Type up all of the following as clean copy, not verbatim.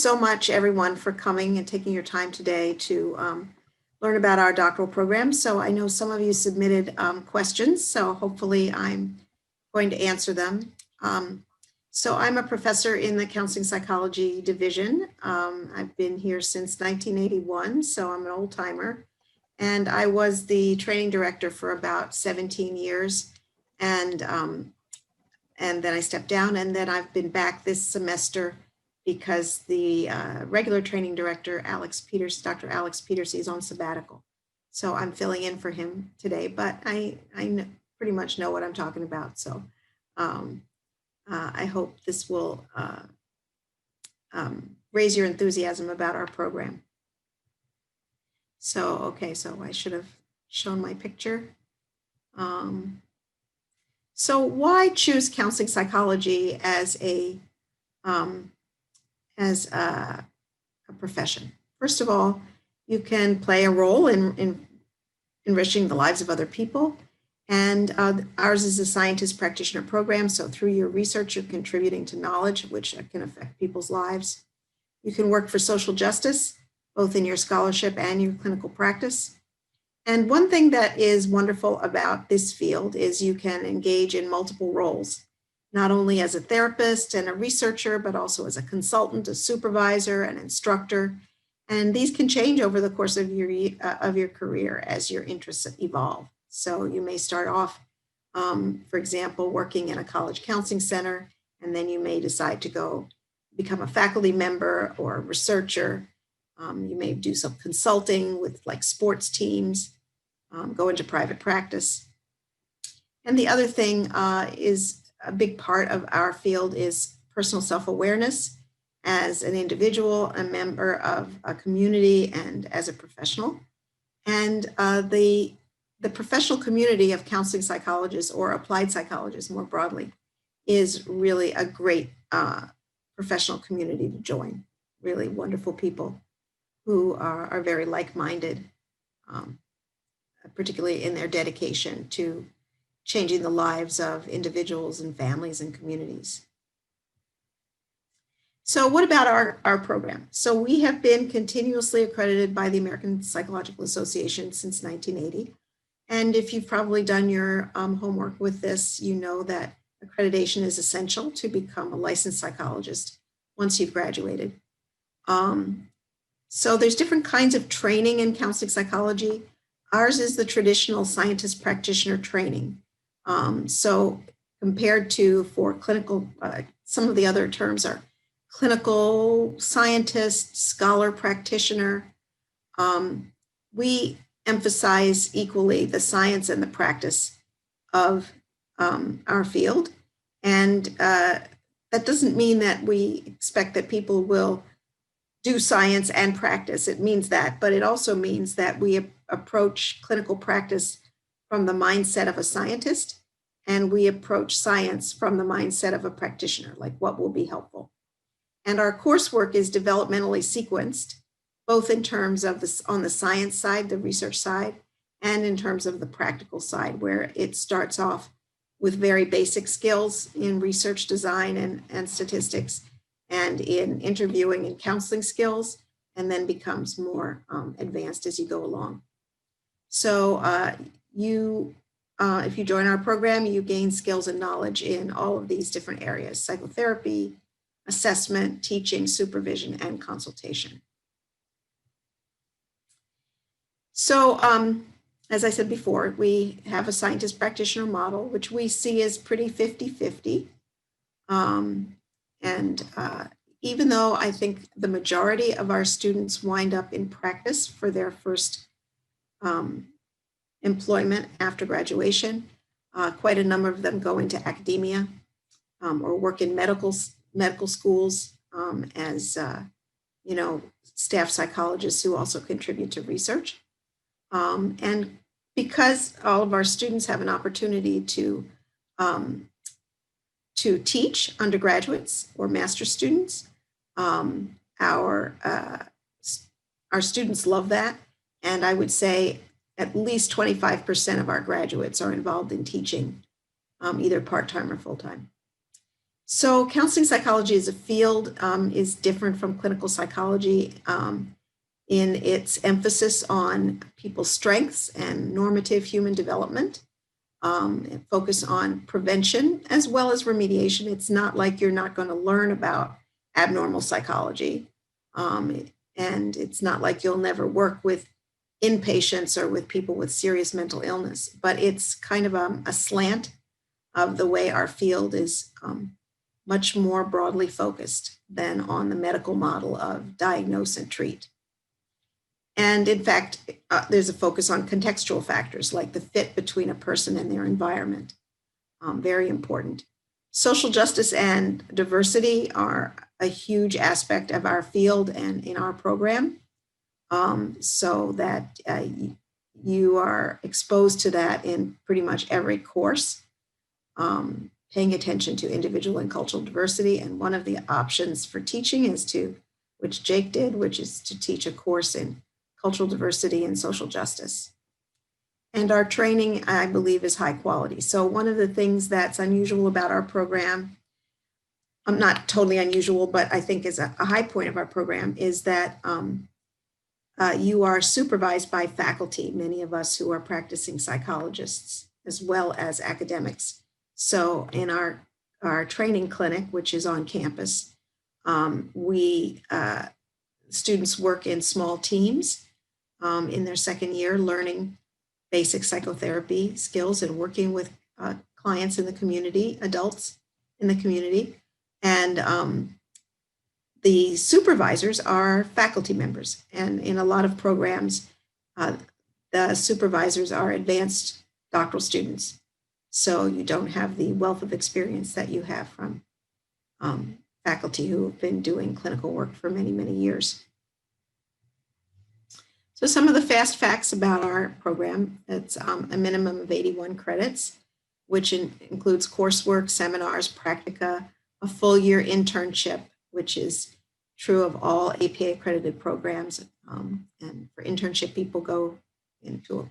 so much, everyone, for coming and taking your time today to learn about our doctoral program. So I know some of you submitted questions, so hopefully I'm going to answer them. So I'm a professor in the counseling psychology division. I've been here since 1981, so I'm an old timer. And I was the training director for about 17 years. And then I stepped down, and then I've been back this semester because the regular training director, Dr. Alex Peters, is on sabbatical. So I'm filling in for him today, but I pretty much know what I'm talking about. So I hope this will raise your enthusiasm about our program. So, okay, so I should have shown my picture. So why choose counseling psychology as a profession? First of all, you can play a role in enriching the lives of other people. And ours is a scientist practitioner program. So through your research, you're contributing to knowledge, which can affect people's lives. You can work for social justice, both in your scholarship and your clinical practice. And one thing that is wonderful about this field is you can engage in multiple roles, not only as a therapist and a researcher, but also as a consultant, a supervisor, an instructor. And these can change over the course of your career as your interests evolve. So you may start off, for example, working in a college counseling center, and then you may decide to go become a faculty member or a researcher. You may do some consulting with like sports teams, go into private practice. And the other thing is a big part of our field is personal self-awareness as an individual, a member of a community, and as a professional. And the professional community of counseling psychologists or applied psychologists more broadly is really a great professional community to join. Really wonderful people who are very like-minded, particularly in their dedication to changing the lives of individuals and families and communities. So what about our program? So we have been continuously accredited by the American Psychological Association since 1980. And if you've probably done your homework with this, you know that accreditation is essential to become a licensed psychologist once you've graduated. So there's different kinds of training in counseling psychology. Ours is the traditional scientist practitioner training. So compared to for clinical, some of the other terms are clinical scientist, scholar practitioner. We emphasize equally the science and the practice of our field. And that doesn't mean that we expect that people will do science and practice. It means that, but it also means that we approach clinical practice from the mindset of a scientist, and we approach science from the mindset of a practitioner, like what will be helpful. And our coursework is developmentally sequenced, both in terms of this on the science side, the research side, and in terms of the practical side, where it starts off with very basic skills in research design and statistics, and in interviewing and counseling skills, and then becomes more advanced as you go along. So if you join our program, you gain skills and knowledge in all of these different areas: psychotherapy, assessment, teaching, supervision, and consultation. So as I said before, we have a scientist practitioner model, which we see as pretty 50-50. Even though I think the majority of our students wind up in practice for their first employment after graduation, quite a number of them go into academia or work in medical schools as staff psychologists who also contribute to research. And because all of our students have an opportunity to teach undergraduates or master's students, our students love that. And I would say at least 25% of our graduates are involved in teaching, either part-time or full-time. So counseling psychology as a field is different from clinical psychology in its emphasis on people's strengths and normative human development. Focus on prevention as well as remediation. It's not like you're not going to learn about abnormal psychology. And it's not like you'll never work with inpatients or with people with serious mental illness, but it's kind of a slant of the way our field is much more broadly focused than on the medical model of diagnose and treat. And in fact, there's a focus on contextual factors like the fit between a person and their environment. Very important. Social justice and diversity are a huge aspect of our field and in our program, so that you are exposed to that in pretty much every course, paying attention to individual and cultural diversity. And one of the options for teaching is which Jake did, which is to teach a course in cultural diversity and social justice. And our training, I believe, is high quality. So one of the things that's unusual about our program, not totally unusual, but I think is a high point of our program, is that you are supervised by faculty, many of us who are practicing psychologists, as well as academics. So in our training clinic, which is on campus, students work in small teams in their second year, learning basic psychotherapy skills and working with clients in the community, adults in the community. And the supervisors are faculty members. And in a lot of programs, the supervisors are advanced doctoral students. So you don't have the wealth of experience that you have from faculty who have been doing clinical work for many, many years. So some of the fast facts about our program: it's a minimum of 81 credits, which includes coursework, seminars, practica, a full year internship, which is true of all APA accredited programs. And for internship, people go into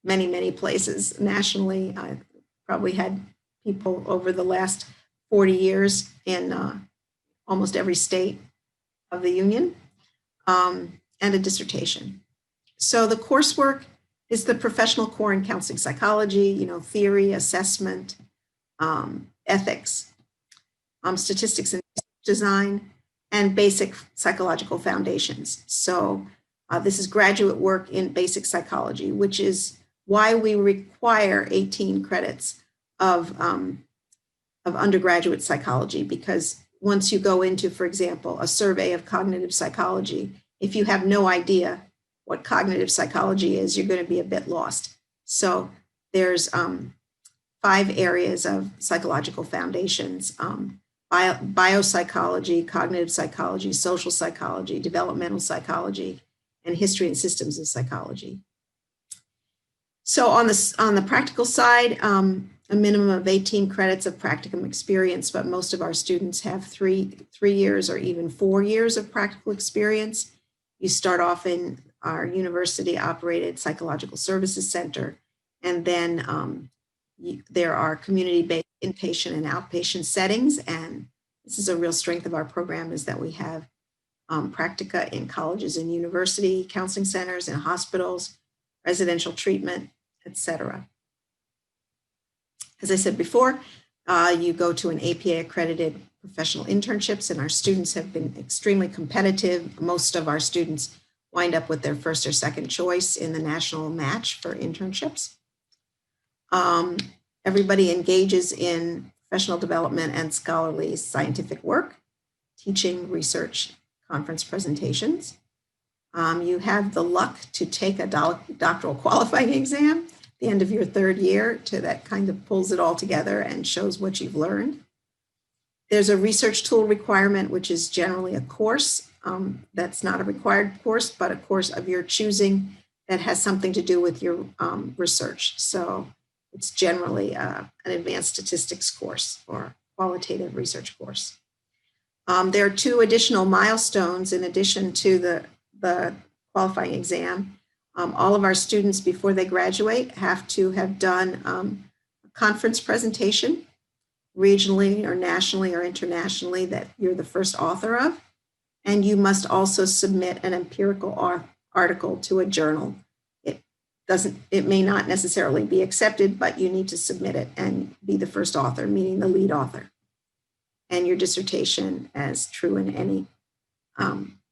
many, many places nationally. I've probably had people over the last 40 years in almost every state of the union. And a dissertation. So the coursework is the professional core in counseling psychology, theory, assessment, ethics, statistics and design, and basic psychological foundations. So this is graduate work in basic psychology, which is why we require 18 credits of undergraduate psychology, because once you go into, for example, a survey of cognitive psychology, if you have no idea what cognitive psychology is, you're going to be a bit lost. So there's 5 areas of psychological foundations: biopsychology, cognitive psychology, social psychology, developmental psychology, and history and systems of psychology. So on the practical side, a minimum of 18 credits of practicum experience, but most of our students have 3 years or even 4 years of practical experience. You start off in our university-operated psychological services center, and then there are community-based inpatient and outpatient settings. And this is a real strength of our program, is that we have practica in colleges and university, counseling centers and hospitals, residential treatment, etc. As I said before, you go to an APA accredited professional internships, and our students have been extremely competitive. Most of our students wind up with their first or second choice in the national match for internships. Everybody engages in professional development and scholarly scientific work, teaching, research, conference presentations. You have the luck to take a doctoral qualifying exam at the end of your 3rd year that kind of pulls it all together and shows what you've learned. There's a research tool requirement, which is generally a course. That's not a required course, but a course of your choosing that has something to do with your research. So it's generally an advanced statistics course or qualitative research course. There are 2 additional milestones in addition to the qualifying exam. All of our students, before they graduate, have to have done a conference presentation regionally or nationally or internationally that you're the first author of. And you must also submit an empirical article to a journal. It may not necessarily be accepted, but you need to submit it and be the first author, meaning the lead author. And your dissertation, as true in any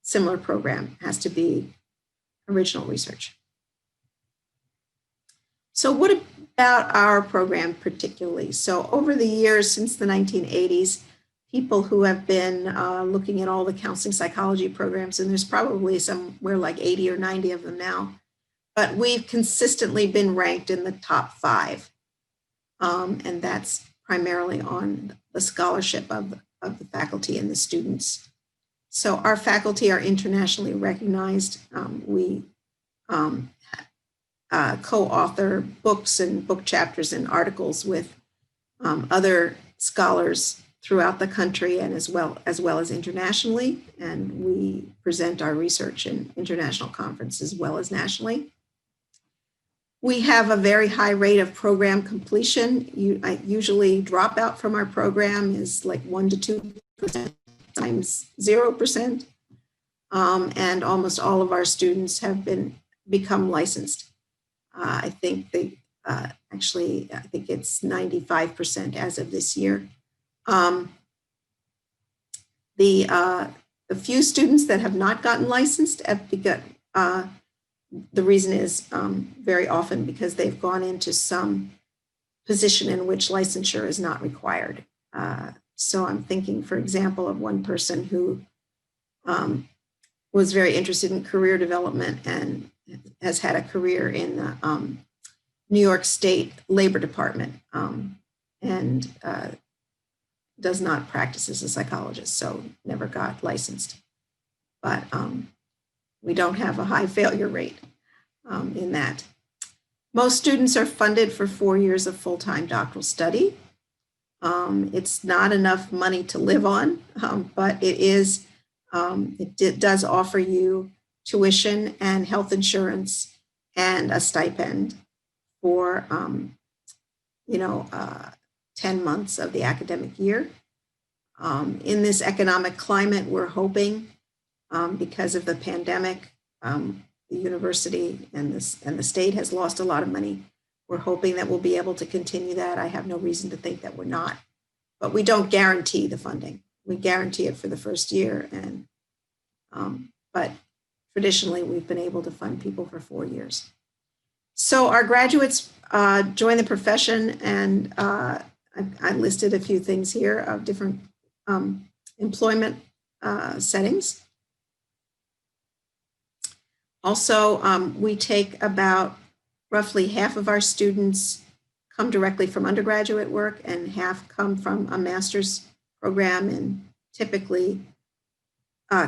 similar program, has to be original research. So what about our program particularly? So over the years, since the 1980s, people who have been looking at all the counseling psychology programs, and there's probably somewhere like 80 or 90 of them now, but we've consistently been ranked in the top 5. And that's primarily on the scholarship of the faculty and the students. So our faculty are internationally recognized. We co-author books and book chapters and articles with other scholars throughout the country and as well as internationally. And we present our research in international conferences as well as nationally. We have a very high rate of program completion. Usually dropout from our program is like 1 to 2%, times 0%. And almost all of our students have become licensed. I think I think it's 95% as of this year. The few students that have not gotten licensed have begun. The reason is very often because they've gone into some position in which licensure is not required. So I'm thinking, for example, of one person who was very interested in career development and has had a career in the New York State Labor Department and does not practice as a psychologist, so never got licensed. But we don't have a high failure rate in that. Most students are funded for 4 years of full-time doctoral study. It's not enough money to live on, but it does offer you tuition and health insurance and a stipend for 10 months of the academic year. In this economic climate, we're hoping, because of the pandemic, the university and the state has lost a lot of money. We're hoping that we'll be able to continue that. I have no reason to think that we're not, but we don't guarantee the funding. We guarantee it for the first year, and but traditionally we've been able to fund people for 4 years. So our graduates join the profession, and I listed a few things here of different employment settings. Also, we take about roughly half of our students come directly from undergraduate work and half come from a master's program in typically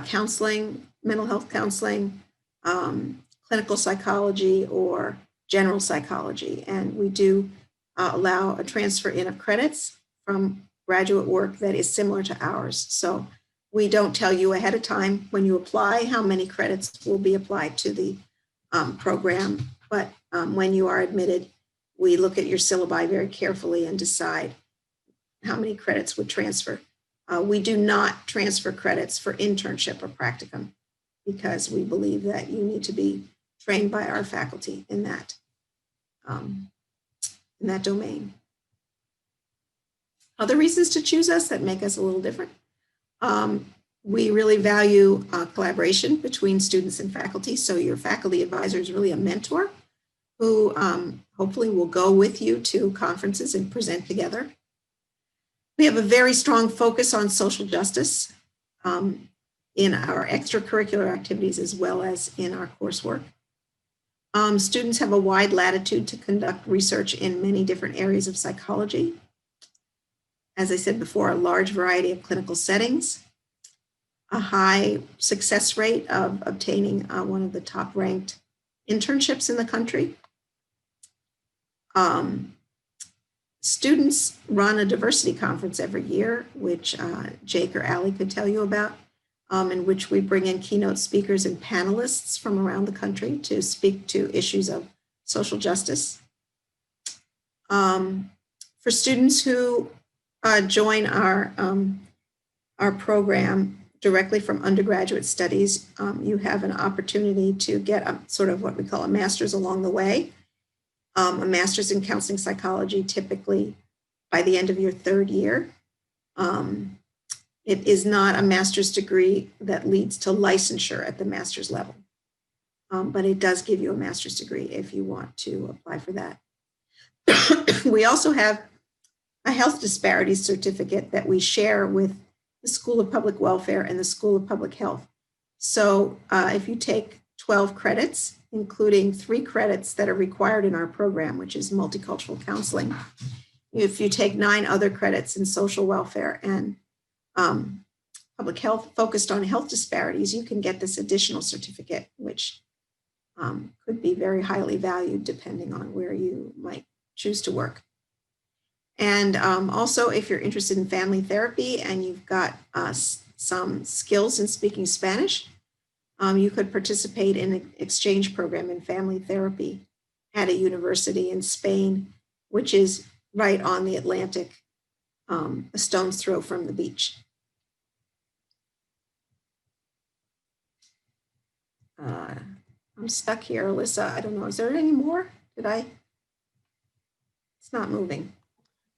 counseling, mental health counseling, clinical psychology, or general psychology. And we do allow a transfer in of credits from graduate work that is similar to ours. So we don't tell you ahead of time when you apply how many credits will be applied to the program, but when you are admitted, we look at your syllabi very carefully and decide how many credits would transfer. We do not transfer credits for internship or practicum because we believe that you need to be trained by our faculty in that domain. Other reasons to choose us that make us a little different. We really value collaboration between students and faculty. So your faculty advisor is really a mentor who hopefully will go with you to conferences and present together. We have a very strong focus on social justice in our extracurricular activities as well as in our coursework. Students have a wide latitude to conduct research in many different areas of psychology. As I said before, a large variety of clinical settings, a high success rate of obtaining one of the top ranked internships in the country. Students run a diversity conference every year, which Jake or Allie could tell you about, in which we bring in keynote speakers and panelists from around the country to speak to issues of social justice. For students who join our program directly from undergraduate studies, you have an opportunity to get a, sort of what we call a master's along the way, a master's in counseling psychology, typically by the end of your third year. It is not a master's degree that leads to licensure at the master's level, but it does give you a master's degree if you want to apply for that. We also have a health disparities certificate that we share with the School of Public Welfare and the School of Public Health. So if you take 12 credits, including 3 credits that are required in our program, which is multicultural counseling, if you take 9 other credits in social welfare and public health focused on health disparities, you can get this additional certificate, which could be very highly valued depending on where you might choose to work. And also, if you're interested in family therapy and you've got some skills in speaking Spanish, you could participate in an exchange program in family therapy at a university in Spain, which is right on the Atlantic, a stone's throw from the beach. I'm stuck here, Alyssa. I don't know. Is there any more? It's not moving.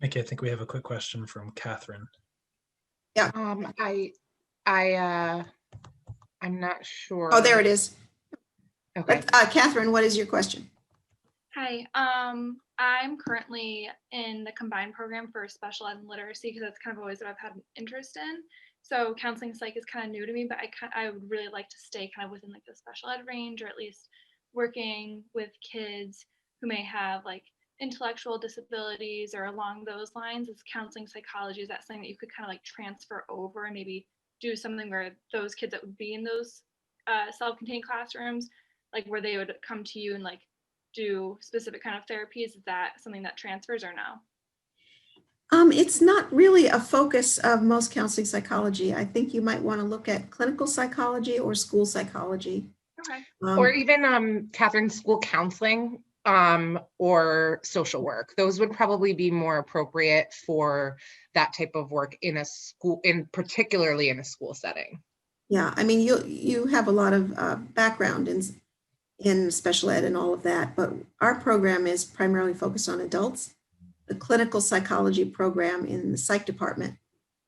Nikki, I think we have a quick question from Catherine. Yeah. I'm not sure. Oh, there it is. Okay. Catherine, what is your question? Hi, I'm currently in the combined program for special ed and literacy because that's kind of always what I've had an interest in. So counseling psych is kind of new to me, but I would really like to stay kind of within like the special ed range, or at least working with kids who may have like intellectual disabilities or along those lines. Is counseling psychology, is that something that you could kind of like transfer over and maybe do something where those kids that would be in those self-contained classrooms, like where they would come to you and like do specific kind of therapies? Is that something that transfers or no? It's not really a focus of most counseling psychology. I think you might want to look at clinical psychology or school psychology. Okay. Or even Catherine, school counseling or social work. Those would probably be more appropriate for that type of work in a school, particularly in a school setting. Yeah, I mean, you have a lot of background in special ed and all of that, but our program is primarily focused on adults. The clinical psychology program in the psych department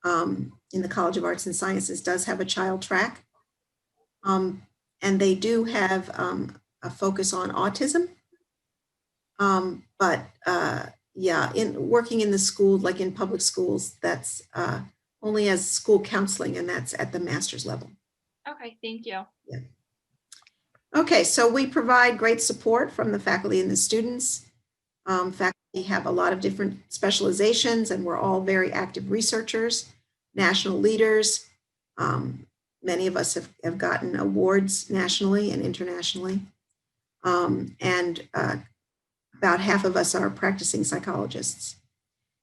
in the College of Arts and Sciences does have a child track. And they do have a focus on autism. Yeah, in working in the school, like in public schools, that's only as school counseling, and that's at the master's level. Okay, thank you. Yeah. Okay, so we provide great support from the faculty and the students. Faculty have a lot of different specializations, and we're all very active researchers, national leaders. Many of us have gotten awards nationally and internationally. About half of us are practicing psychologists.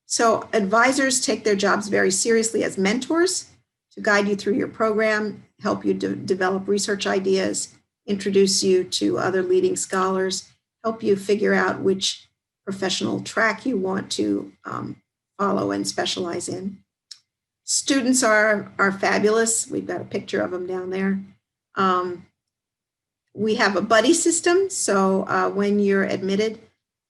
So advisors take their jobs very seriously as mentors to guide you through your program, help you develop research ideas, introduce you to other leading scholars, help you figure out which professional track you want to follow and specialize in. Students are fabulous. We've got a picture of them down there. We have a buddy system. So when you're admitted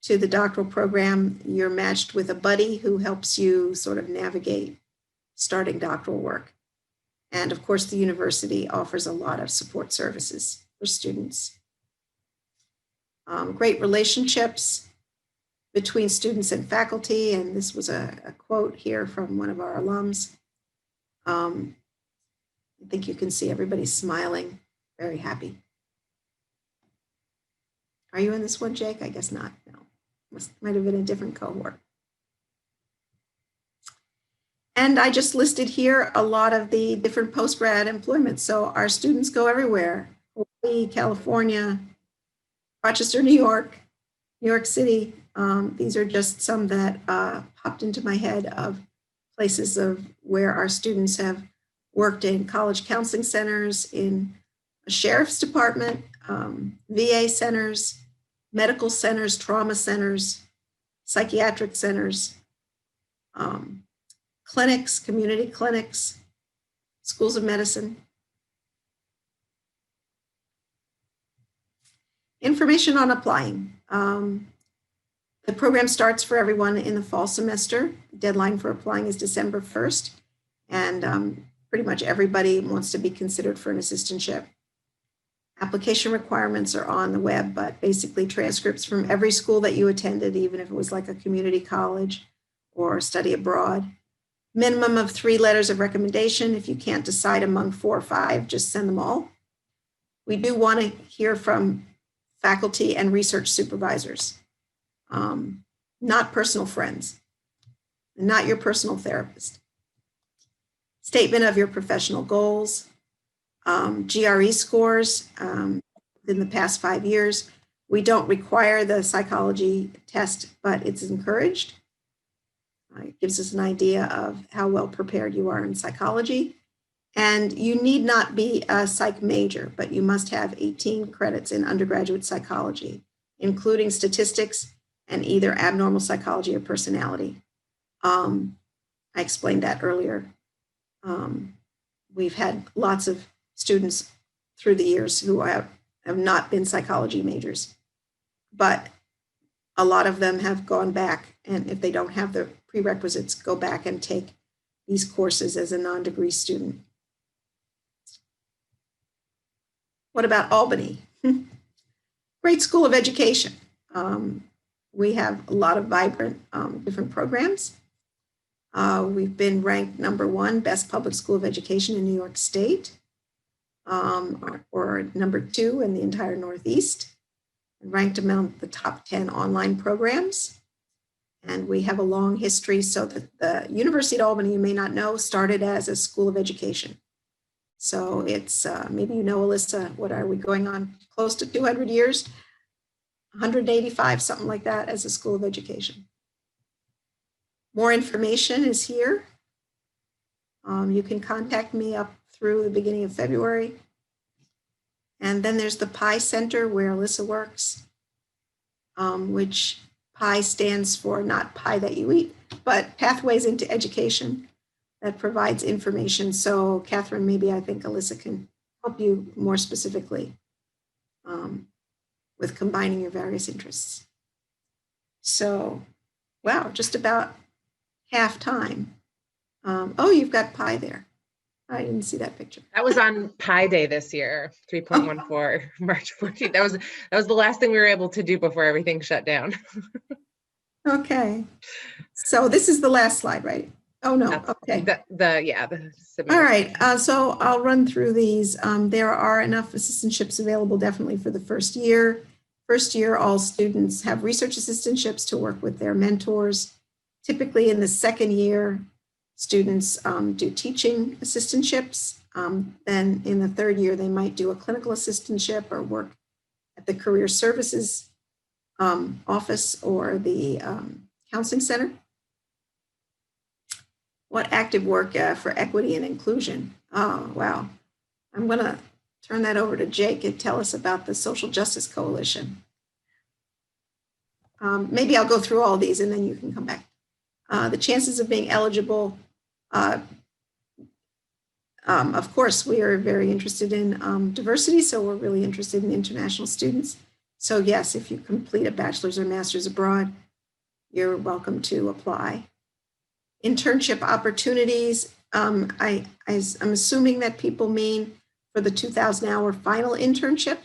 to the doctoral program, you're matched with a buddy who helps you sort of navigate starting doctoral work. And of course, the university offers a lot of support services for students. Great relationships between students and faculty. And this was a quote here from one of our alums. I think you can see everybody smiling, very happy. Are you in this one, Jake? I guess not. No, might have been a different cohort. And I just listed here a lot of the different post-grad employment. So our students go everywhere: Hawaii, California, Rochester, New York City. These are just some that popped into my head of places of where our students have worked in college counseling centers, in a sheriff's department, VA centers, medical centers, trauma centers, psychiatric centers. clinics, community clinics, schools of medicine. Information on applying. The program starts for everyone in the fall semester. The deadline for applying is December 1st, and pretty much everybody wants to be considered for an assistantship. Application requirements are on the web, but basically transcripts from every school that you attended, even if it was like a community college or study abroad. Minimum of 3 letters of recommendation. If you can't decide among 4 or 5, just send them all. We do want to hear from faculty and research supervisors, not personal friends, not your personal therapist. Statement of your professional goals, GRE scores in the past 5 years. We don't require the psychology test, but it's encouraged. It gives us an idea of how well prepared you are in psychology. And you need not be a psych major, but you must have 18 credits in undergraduate psychology, including statistics and either abnormal psychology or personality. I explained that earlier. We've had lots of students through the years who have not been psychology majors, but a lot of them have gone back, and if they don't have the prerequisites, go back and take these courses as a non-degree student. What about Albany? Great school of education. We have a lot of vibrant different programs. We've been ranked #1 best public school of education in New York State, or #2 in the entire Northeast, and ranked among the top 10 online programs. And we have a long history, so that the University at Albany, you may not know, started as a school of education. So it's, maybe you know, Alyssa, what are we going on? Close to 200 years, 185, something like that, as a school of education. More information is here. You can contact me up through the beginning of February. And then there's the PI Center where Alyssa works, which PI stands for not pie that you eat, but Pathways into Education, that provides information. So Catherine, maybe I think Alyssa can help you more specifically with combining your various interests. So, wow, just about half time. Oh, you've got pie there. I didn't see that picture. That was on Pi Day this year, 3.14, March 14th. That was the last thing we were able to do before everything shut down. Okay. So this is the last slide, right? Oh, no. Okay. All All right. So I'll run through these. There are enough assistantships available definitely for the first year. First year, all students have research assistantships to work with their mentors. Typically in the second year, students do teaching assistantships. Then in the third year, they might do a clinical assistantship or work at the career services office or the counseling center. What active work for equity and inclusion? Oh, wow. I'm going to turn that over to Jake and tell us about the Social Justice Coalition. Maybe I'll go through all these and then you can come back. The chances of being eligible. Of course, we are very interested in diversity, so we're really interested in international students. So yes, if you complete a bachelor's or master's abroad, you're welcome to apply. Internship opportunities. I'm assuming that people mean for the 2,000-hour final internship.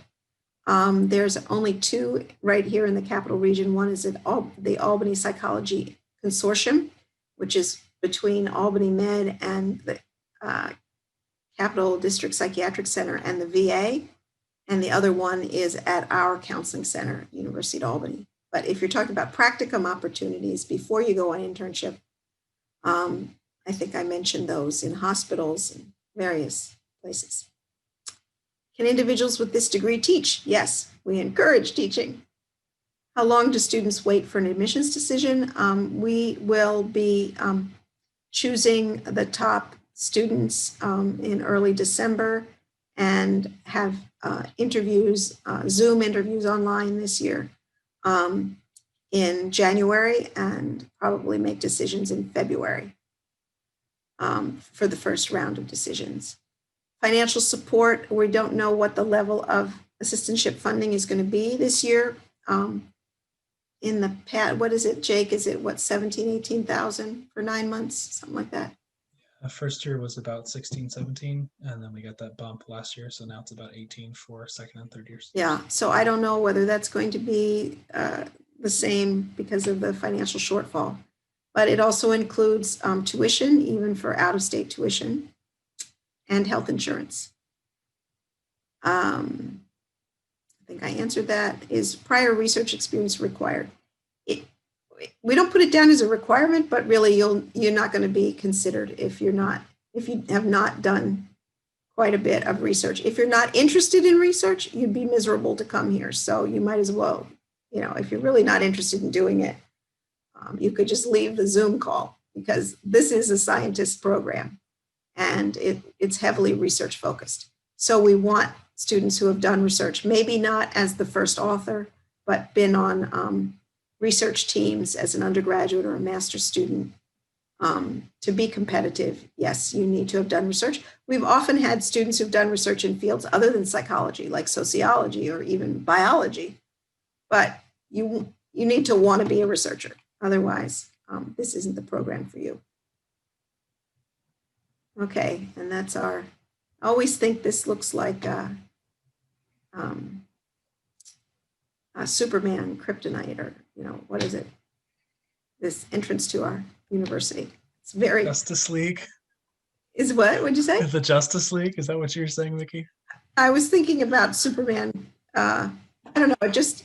There's only 2 right here in the Capital Region. One is at the Albany Psychology Consortium, which is between Albany Med and the Capital District Psychiatric Center and the VA. And the other one is at our counseling center, University at Albany. But if you're talking about practicum opportunities before you go on internship, I think I mentioned those in hospitals and various places. Can individuals with this degree teach? Yes, we encourage teaching. How long do students wait for an admissions decision? We will be choosing the top students in early December and have interviews, Zoom interviews online this year in January and probably make decisions in February. for the first round of decisions. Financial support, we don't know what the level of assistantship funding is going to be this year. In the past, what is it, Jake? Is it what, 17, 18,000 for 9 months, something like that? First year was about 16, 17, and then we got that bump last year. So now it's about 18 for second and third years. Yeah, so I don't know whether that's going to be the same because of the financial shortfall. But it also includes tuition, even for out-of-state tuition, and health insurance. I think I answered that. Is prior research experience required? We don't put it down as a requirement, but really you're not going to be considered if you have not done quite a bit of research. If you're not interested in research, you'd be miserable to come here. So you might as well, if you're really not interested in doing it, you could just leave the Zoom call, because this is a scientist program and it's heavily research focused. So we want students who have done research, maybe not as the first author, but been on research teams as an undergraduate or a master's student. To be competitive, yes, you need to have done research. We've often had students who've done research in fields other than psychology, like sociology or even biology, but you need to want to be a researcher. Otherwise, this isn't the program for you. Okay, and that's I always think this looks like a Superman kryptonite, or what is it? This entrance to our university. It's very Justice League. Is what? What'd you say? The Justice League. Is that what you're saying, Mickey? I was thinking about Superman. I don't know. It just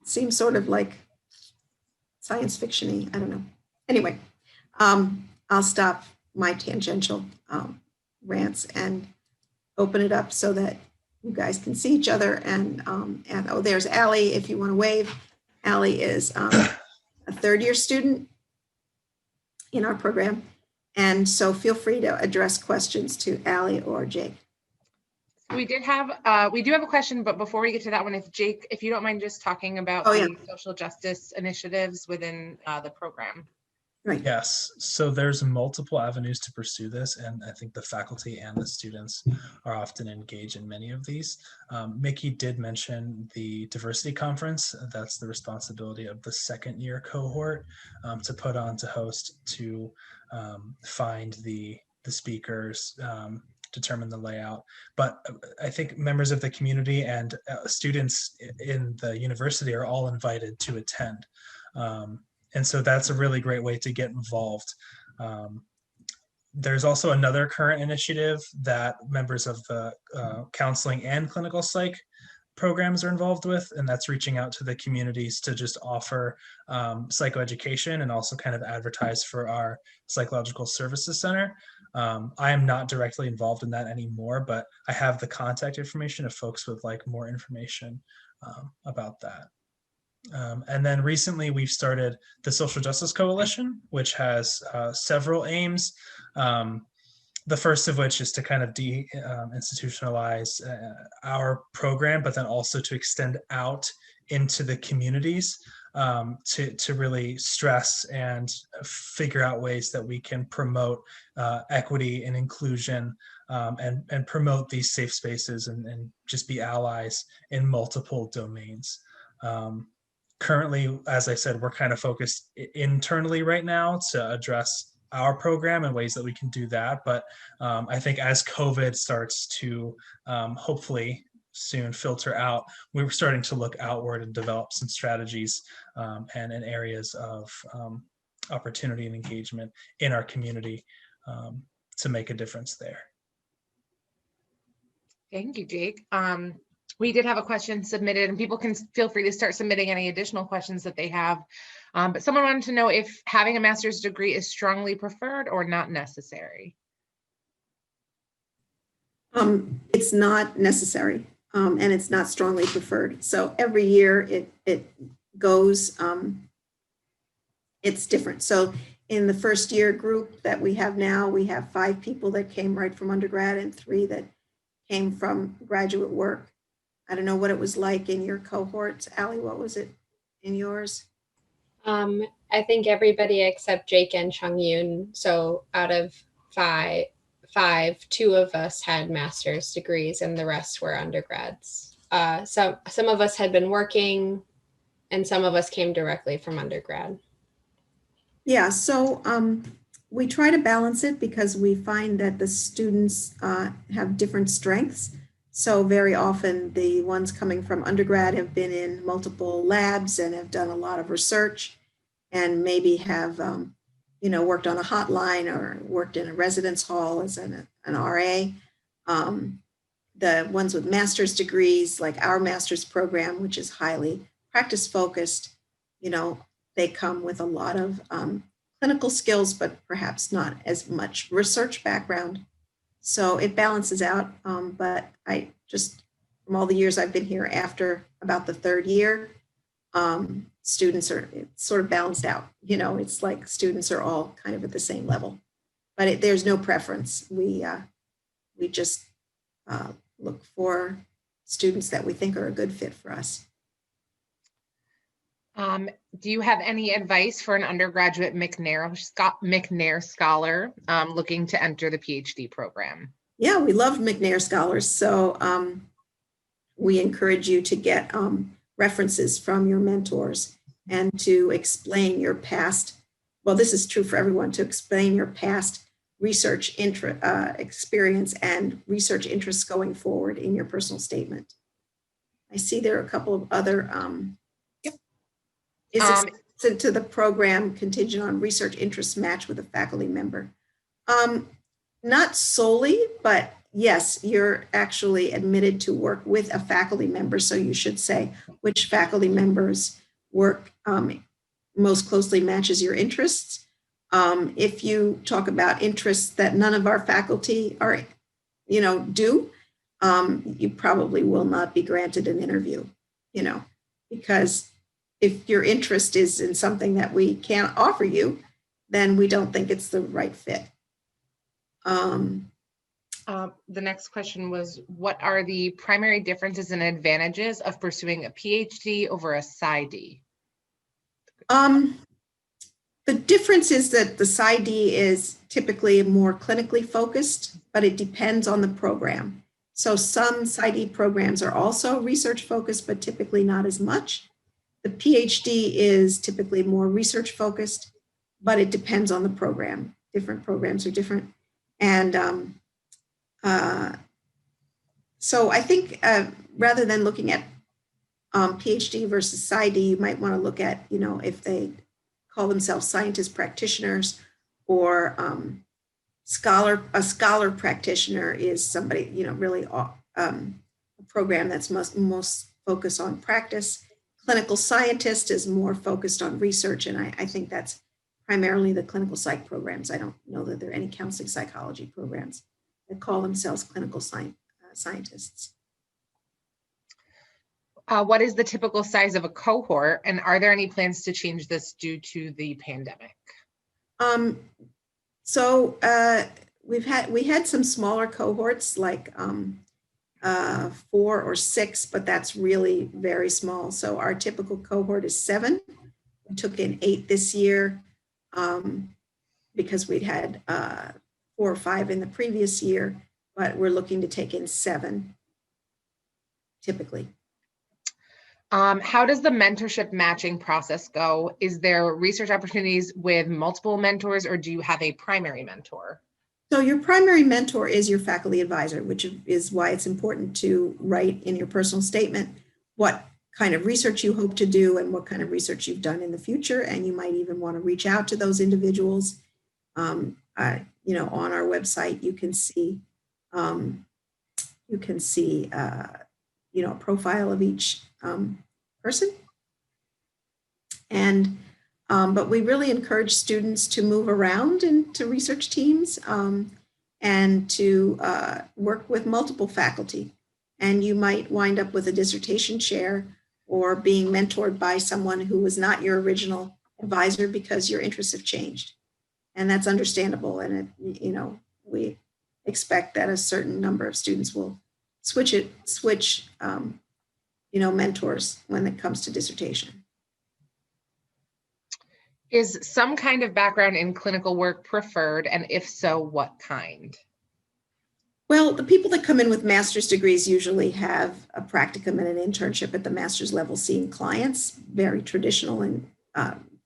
seems sort of like science fiction-y. I don't know. Anyway, I'll stop my tangential rants and open it up so that you guys can see each other. And oh, there's Allie. If you want to wave, Allie is a third-year student in our program. And so feel free to address questions to Allie or Jake. We do have a question, but before we get to that one, if you don't mind just talking about the social justice initiatives within the program. Right. Yes, so there's multiple avenues to pursue this, and I think the faculty and the students are often engaged in many of these. Mickey did mention the diversity conference. That's the responsibility of the second year cohort to put on, to host, to find the speakers, determine the layout. But I think members of the community and students in the university are all invited to attend. And so that's a really great way to get involved. There's also another current initiative that members of the counseling and clinical psych programs are involved with, and that's reaching out to the communities to just offer psychoeducation and also kind of advertise for our psychological services center. I am not directly involved in that anymore, but I have the contact information if folks would like more information about that. And then recently we've started the Social Justice Coalition, which has several aims. The first of which is to kind of de-institutionalize our program, but then also to extend out into the communities to really stress and figure out ways that we can promote equity and inclusion and promote these safe spaces and just be allies in multiple domains. Currently, as I said, we're kind of focused internally right now to address our program and ways that we can do that. But I think as COVID starts to hopefully soon filter out, we were starting to look outward and develop some strategies and in areas of opportunity and engagement in our community to make a difference there. Thank you, Jake. We did have a question submitted, and people can feel free to start submitting any additional questions that they have. But someone wanted to know if having a master's degree is strongly preferred or not necessary. It's not necessary, and it's not strongly preferred. So every year it goes, it's different. So in the first year group that we have now, we have 5 people that came right from undergrad and 3 that came from graduate work. I don't know what it was like in your cohorts. Allie, what was it in yours? I think everybody except Jake and Chung Yoon. So out of two of us had master's degrees and the rest were undergrads. Some of us had been working and some of us came directly from undergrad. Yeah, so we try to balance it because we find that the students have different strengths. So very often the ones coming from undergrad have been in multiple labs and have done a lot of research and maybe have worked on a hotline or worked in a residence hall as an RA. The ones with master's degrees, like our master's program, which is highly practice focused, they come with a lot of clinical skills, but perhaps not as much research background. So it balances out. But I just, from all the years I've been here, after about the third year, students are sort of balanced out. It's like students are all kind of at the same level, but there's no preference. We just look for students that we think are a good fit for us. Do you have any advice for an undergraduate McNair scholar looking to enter the PhD program? Yeah, we love McNair scholars. So we encourage you to get references from your mentors and to explain your past. Well, this is true for everyone, to explain your past research experience and research interests going forward in your personal statement. I see there are a couple of other Is it to the program contingent on research interests match with a faculty member? Not solely, but yes, you're actually admitted to work with a faculty member. So you should say which faculty members work most closely matches your interests. If you talk about interests that none of our faculty are, do, you probably will not be granted an interview, because if your interest is in something that we can't offer you, then we don't think it's the right fit. The next question was, what are the primary differences and advantages of pursuing a PhD over a Psyd? The difference is that the Psyd is typically more clinically focused, but it depends on the program. So some Psyd programs are also research focused, but typically not as much. The PhD is typically more research focused, but it depends on the program. Different programs are different. And so I think rather than looking at PhD versus Psyd, you might want to look at, if they call themselves scientist practitioners, or a scholar practitioner is somebody, really a program that's most focused on practice. Clinical scientist is more focused on research, and I think that's primarily the clinical psych programs. I don't know that there are any counseling psychology programs that call themselves clinical scientists. What is the typical size of a cohort, and are there any plans to change this due to the pandemic? We had some smaller cohorts, like 4 or 6, but that's really very small. So our typical cohort is 7. We took in 8 this year because we'd had 4 or 5 in the previous year, but we're looking to take in 7 typically. How does the mentorship matching process go? Is there research opportunities with multiple mentors, or do you have a primary mentor? So your primary mentor is your faculty advisor, which is why it's important to write in your personal statement what kind of research you hope to do and what kind of research you've done in the future. And you might even want to reach out to those individuals. On our website, you can see a profile of each person. And but we really encourage students to move around into research teams and to work with multiple faculty. And you might wind up with a dissertation chair or being mentored by someone who was not your original advisor because your interests have changed. And that's understandable. And we expect that a certain number of students will switch mentors when it comes to dissertation. Is some kind of background in clinical work preferred, and if so, what kind? Well, the people that come in with master's degrees usually have a practicum and an internship at the master's level, seeing clients, very traditional and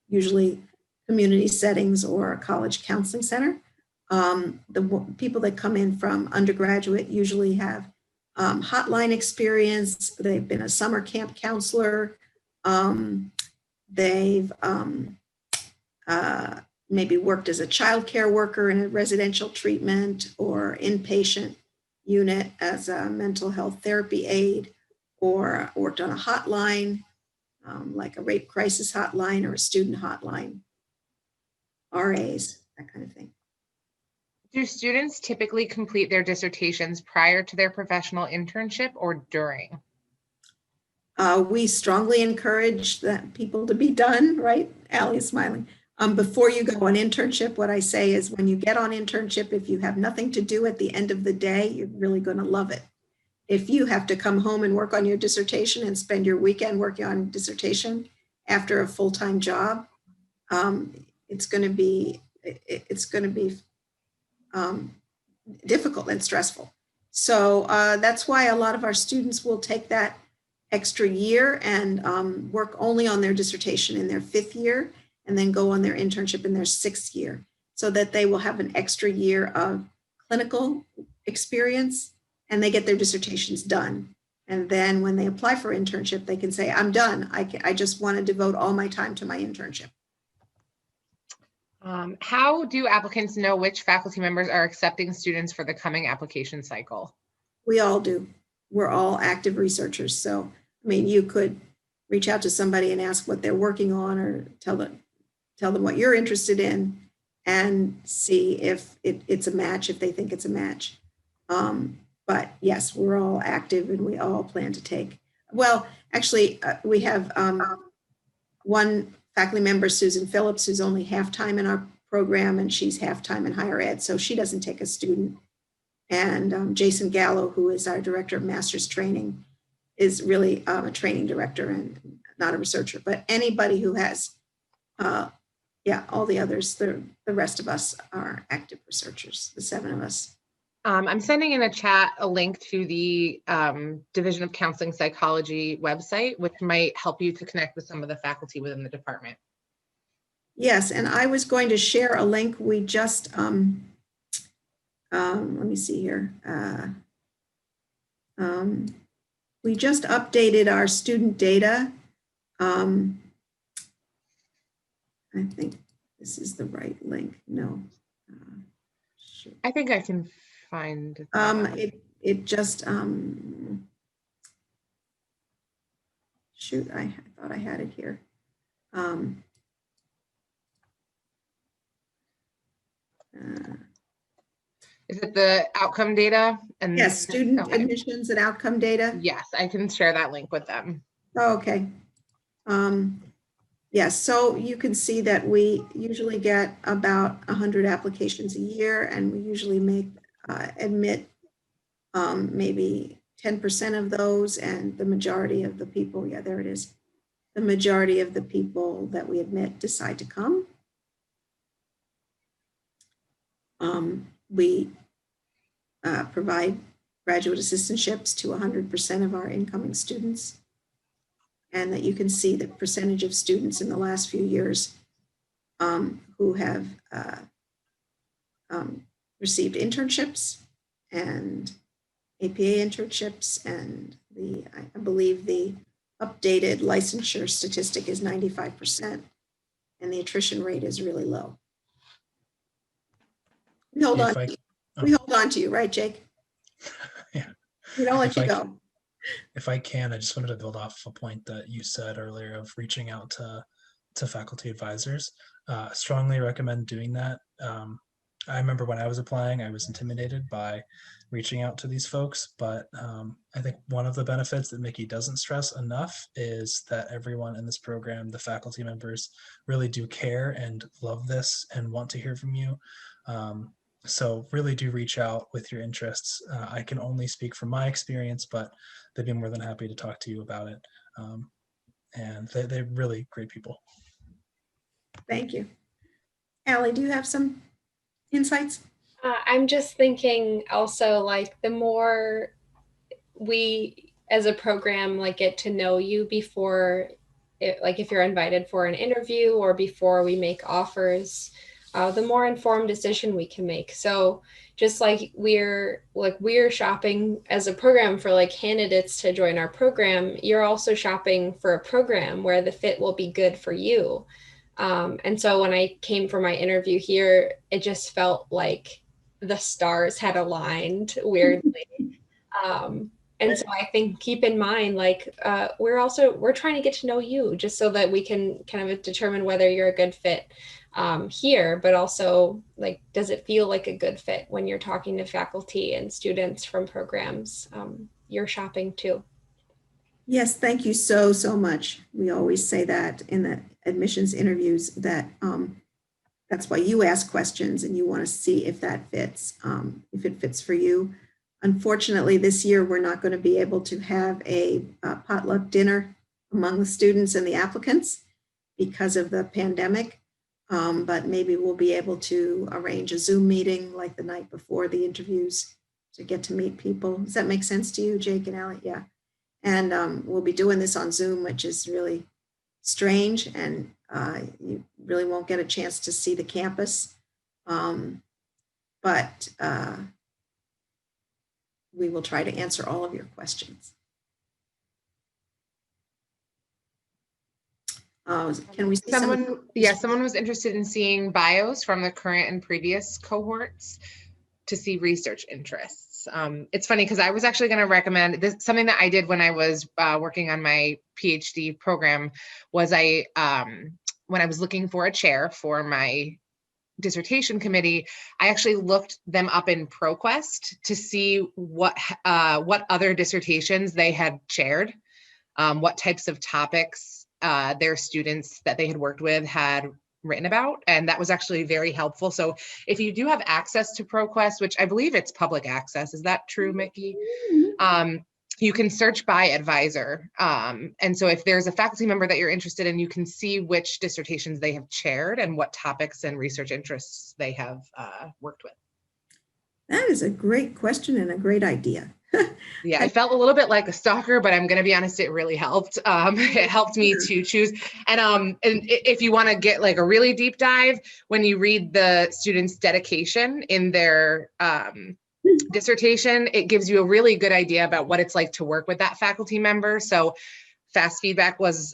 usually community settings or a college counseling center. People that come in from undergraduate usually have hotline experience. They've been a summer camp counselor. They've maybe worked as a child care worker in a residential treatment or inpatient unit as a mental health therapy aide, or worked on a hotline, like a rape crisis hotline or a student hotline, RAs, that kind of thing. Do students typically complete their dissertations prior to their professional internship or during? We strongly encourage that people to be done, right? Allie is smiling. Before you go on internship, what I say is when you get on internship, if you have nothing to do at the end of the day, you're really going to love it. If you have to come home and work on your dissertation and spend your weekend working on dissertation after a full-time job, it's going to be difficult and stressful. So that's why a lot of our students will take that extra year and work only on their dissertation in their 5th year, and then go on their internship in their 6th year, so that they will have an extra year of clinical experience and they get their dissertations done. And then when they apply for internship, they can say, I'm done. I just want to devote all my time to my internship. How do applicants know which faculty members are accepting students for the coming application cycle? We all do. We're all active researchers. So, I mean, you could reach out to somebody and ask what they're working on, or tell them what you're interested in and see if it's a match, if they think it's a match. But yes, we're all active and we all plan to take. Well, actually, we have one faculty member, Susan Phillips, who's only half-time in our program, and she's half-time in higher ed, so she doesn't take a student. And Jason Gallo, who is our director of master's training, is really a training director and not a researcher. But anybody who has, all the others, the rest of us are active researchers, the 7 of us. I'm sending in a chat a link to the Division of Counseling Psychology website, which might help you to connect with some of the faculty within the department. Yes, and I was going to share a link. We just, let me see here. We just updated our student data. I think this is the right link. No. I think I can find it just shoot, I thought I had it here. Is it the outcome data? And yes, student admissions and outcome data. Yes, I can share that link with them. Oh, okay. Yes, so you can see that we usually get about 100 applications a year, and we usually admit maybe 10% of those, and the majority of the people, yeah, there it is. The majority of the people that we admit decide to come. We provide graduate assistantships to 100% of our incoming students, and that you can see the percentage of students in the last few years who have received internships and APA internships, and I believe the updated licensure statistic is 95%, and the attrition rate is really low. We hold on to you, right, Jake? Yeah. We don't let you go. If I can, I just wanted to build off a point that you said earlier of reaching out to faculty advisors. Strongly recommend doing that. I remember when I was applying, I was intimidated by reaching out to these folks, but I think one of the benefits that Mickey doesn't stress enough is that everyone in this program, the faculty members, really do care and love this and want to hear from you. So really do reach out with your interests. I can only speak from my experience, but they'd be more than happy to talk to you about it. And they're really great people. Thank you. Allie, do you have some insights? I'm just thinking also, like, the more we as a program like get to know you before it, like if you're invited for an interview or before we make offers, the more informed decision we can make. So just like we're shopping as a program for like candidates to join our program, you're also shopping for a program where the fit will be good for you. And so when I came for my interview here, it just felt like the stars had aligned weirdly. And so I think keep in mind, like, we're trying to get to know you just so that we can kind of determine whether you're a good fit here, but also, like, does it feel like a good fit when you're talking to faculty and students from programs you're shopping too? Yes, thank you so much. We always say that in the admissions interviews, that that's why you ask questions and you want to see if that fits, if it fits for you. Unfortunately, this year, we're not going to be able to have a potluck dinner among the students and the applicants because of the pandemic. But maybe we'll be able to arrange a Zoom meeting like the night before the interviews to get to meet people. Does that make sense to you, Jake and Allie? Yeah. And we'll be doing this on Zoom, which is really strange, and you really won't get a chance to see the campus. But we will try to answer all of your questions. Can we see someone was interested in seeing bios from the current and previous cohorts to see research interests. It's funny because I was actually going to recommend this. Something that I did when I was working on my PhD program was when I was looking for a chair for my dissertation committee, I actually looked them up in ProQuest to see what other dissertations they had chaired, what types of topics their students that they had worked with had written about, and that was actually very helpful. So if you do have access to ProQuest, which I believe it's public access, is that true, Mickey? You can search by advisor. And so if there's a faculty member that you're interested in, you can see which dissertations they have chaired and what topics and research interests they have worked with. That is a great question and a great idea. Yeah, I felt a little bit like a stalker, but I'm going to be honest, it really helped. It helped me to choose. And if you want to get like a really deep dive, when you read the student's dedication in their dissertation, it gives you a really good idea about what it's like to work with that faculty member. So fast feedback was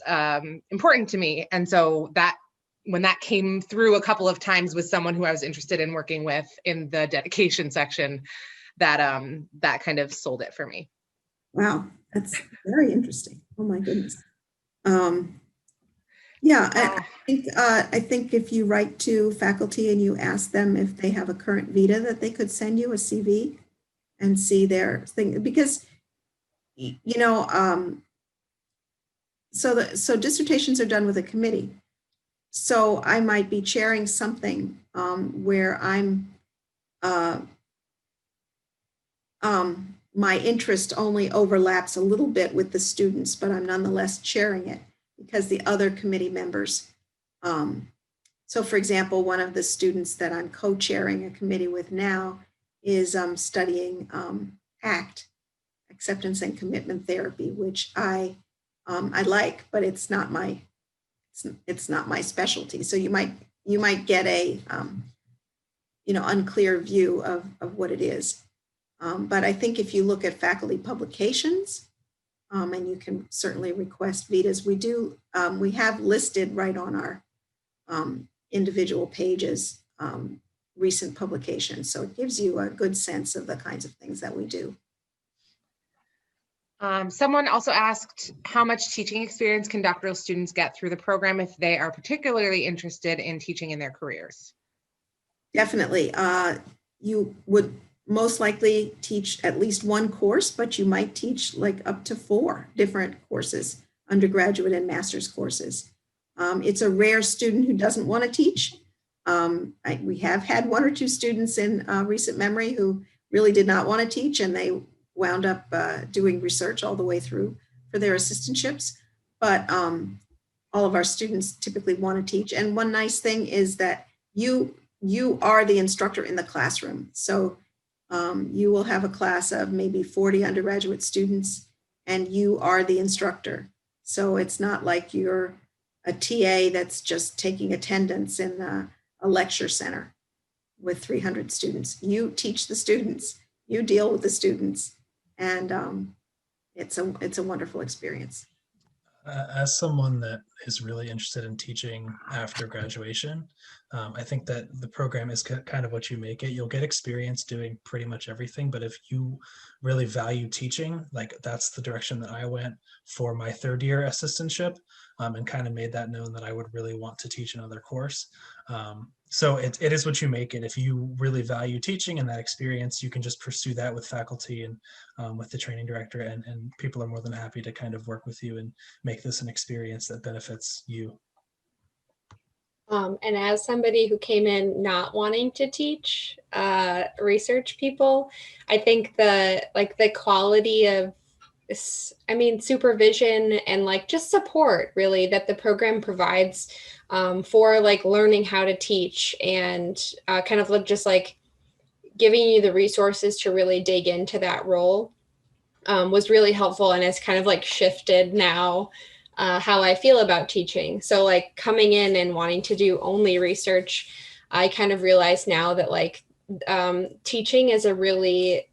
important to me. And so that when that came through a couple of times with someone who I was interested in working with in the dedication section, that kind of sold it for me. Wow, that's very interesting. Oh my goodness. Yeah, I think if you write to faculty and you ask them if they have a current vita, that they could send you a CV and see their thing, because you know, so dissertations are done with a committee. So I might be chairing something where I'm my interest only overlaps a little bit with the students, but I'm nonetheless chairing it because the other committee members. So for example, one of the students that I'm co-chairing a committee with now is studying ACT, acceptance and commitment therapy, which I like, but it's not my specialty. So you might get a unclear view of what it is. But I think if you look at faculty publications, and you can certainly request vitas, we have listed right on our individual pages recent publications. So it gives you a good sense of the kinds of things that we do. Someone also asked, how much teaching experience can doctoral students get through the program if they are particularly interested in teaching in their careers? Definitely. You would most likely teach at least one course, but you might teach like up to 4 different courses, undergraduate and master's courses. It's a rare student who doesn't want to teach. We have had 1 or 2 students in recent memory who really did not want to teach, and they wound up doing research all the way through for their assistantships. But all of our students typically want to teach. And one nice thing is that you are the instructor in the classroom. So you will have a class of maybe 40 undergraduate students and you are the instructor. So it's not like you're a TA that's just taking attendance in a lecture center with 300 students. You teach the students, you deal with the students, and it's a wonderful experience. As someone that is really interested in teaching after graduation, I think that the program is kind of what you make it. You'll get experience doing pretty much everything, but if you really value teaching, like that's the direction that I went for my third year assistantship, and kind of made that known that I would really want to teach another course. So it is what you make it. If you really value teaching and that experience, you can just pursue that with faculty and with the training director, and people are more than happy to kind of work with you and make this an experience that benefits you. And as somebody who came in not wanting to teach research people, I think the quality of supervision and like just support really that the program provides for like learning how to teach and kind of just like giving you the resources to really dig into that role was really helpful, and has kind of like shifted now how I feel about teaching. So like coming in and wanting to do only research, I kind of realize now that like teaching is a really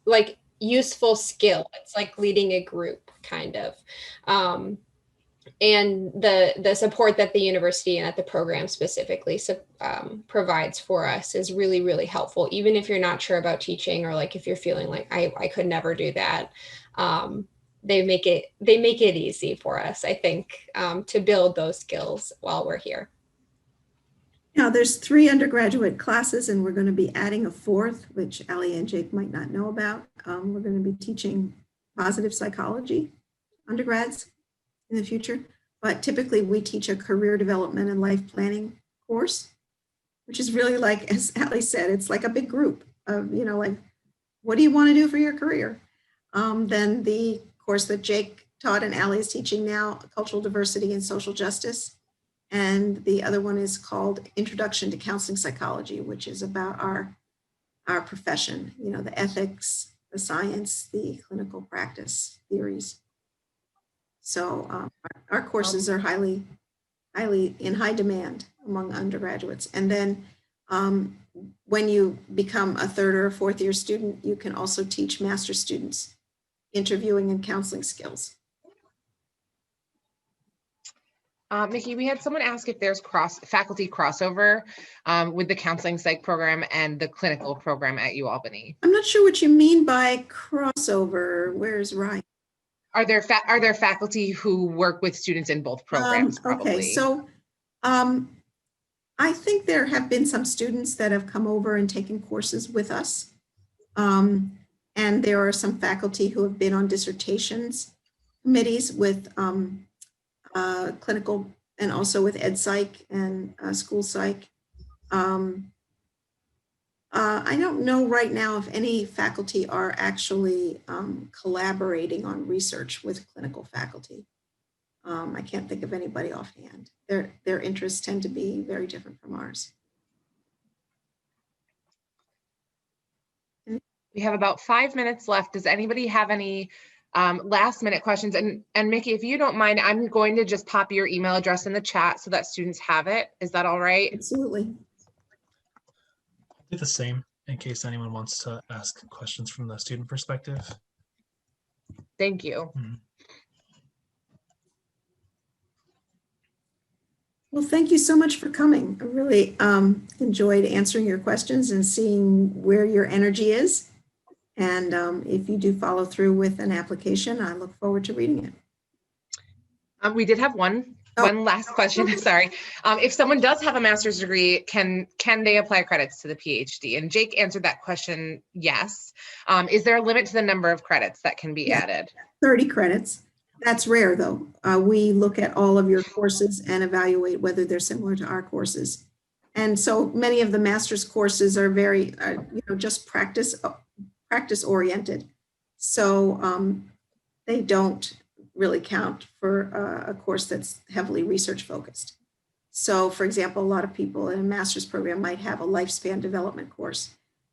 like useful skill. It's like leading a group kind of. And the support that the university and at the program specifically provides for us is really, really helpful. Even if you're not sure about teaching, or like if you're feeling like I could never do that, they make it easy for us, I think, to build those skills while we're here. Now, there's 3 undergraduate classes, and we're going to be adding a 4th, which Allie and Jake might not know about. We're going to be teaching positive psychology undergrads in the future, but typically we teach a career development and life planning course, which is really like, as Allie said, it's like a big group of, like, what do you want to do for your career? Then the course that Jake taught and Allie is teaching now, cultural diversity and social justice. And the other one is called Introduction to Counseling Psychology, which is about our profession, the ethics, the science, the clinical practice theories. So our courses are highly in high demand among undergraduates. And then when you become a 3rd or 4th year student, you can also teach master's students interviewing and counseling skills. Mickey, we had someone ask if there's faculty crossover with the counseling psych program and the clinical program at UAlbany. I'm not sure what you mean by crossover. Where's Ryan? Are there faculty who work with students in both programs? Probably. Okay, so I think there have been some students that have come over and taken courses with us. And there are some faculty who have been on dissertations committees with clinical and also with ed psych and school psych. I don't know right now if any faculty are actually collaborating on research with clinical faculty. I can't think of anybody offhand. Their interests tend to be very different from ours. We have about 5 minutes left. Does anybody have any last minute questions? And Mickey, if you don't mind, I'm going to just pop your email address in the chat so that students have it. Is that all right? Absolutely. I'll do the same in case anyone wants to ask questions from the student perspective. Thank you. Mm-hmm. Well, thank you so much for coming. I really enjoyed answering your questions and seeing where your energy is. And if you do follow through with an application, I look forward to reading it. We did have one last question. Sorry. If someone does have a master's degree, can they apply credits to the PhD? And Jake answered that question, yes. Is there a limit to the number of credits that can be added? 30 credits. That's rare, though. We look at all of your courses and evaluate whether they're similar to our courses. And so many of the master's courses are very, just practice oriented. So they don't really count for a course that's heavily research focused. So for example, a lot of people in a master's program might have a lifespan development course,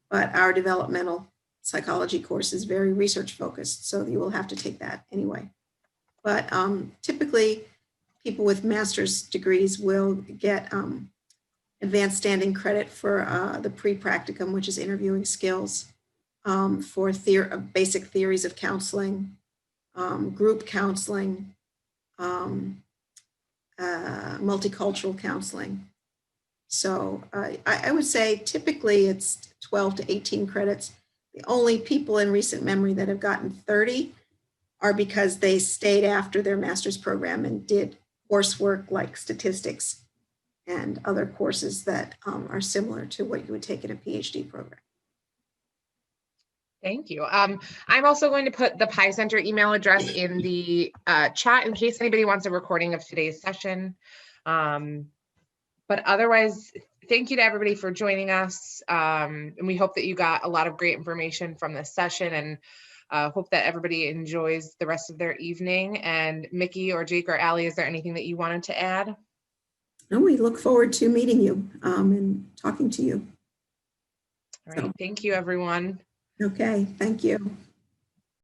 but our developmental psychology course is very research focused, so you will have to take that anyway. But typically, people with master's degrees will get advanced standing credit for the pre-practicum, which is interviewing skills, for basic theories of counseling, group counseling, multicultural counseling. So I would say typically it's 12 to 18 credits. The only people in recent memory that have gotten 30 are because they stayed after their master's program and did coursework like statistics and other courses that are similar to what you would take in a PhD program. Thank you. I'm also going to put the Pi Center email address in the chat in case anybody wants a recording of today's session. But otherwise, thank you to everybody for joining us. And we hope that you got a lot of great information from this session, and hope that everybody enjoys the rest of their evening. And Mickey or Jake or Allie, is there anything that you wanted to add? And we look forward to meeting you and talking to you. All right, thank you, everyone. Okay, thank you.